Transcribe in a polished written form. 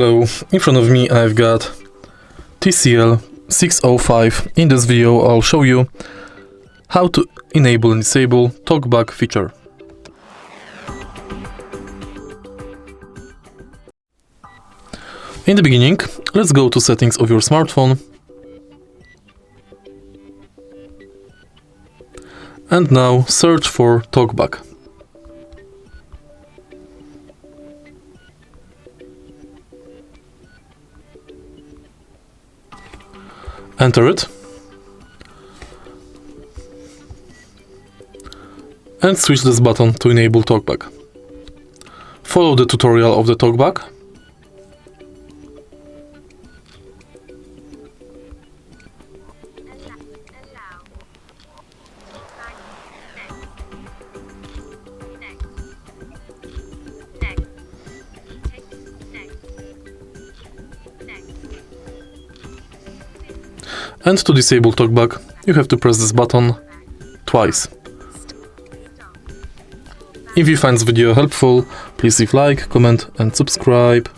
So in front of me I've got TCL 605. In this video I'll show you how to enable and disable TalkBack feature. In the beginning, let's go to settings of your smartphone and now search for TalkBack. Enter it and switch this button to enable TalkBack. Follow the tutorial of the TalkBack and to disable TalkBack you have to press this button twice. If you find this video helpful, please leave like, comment and subscribe.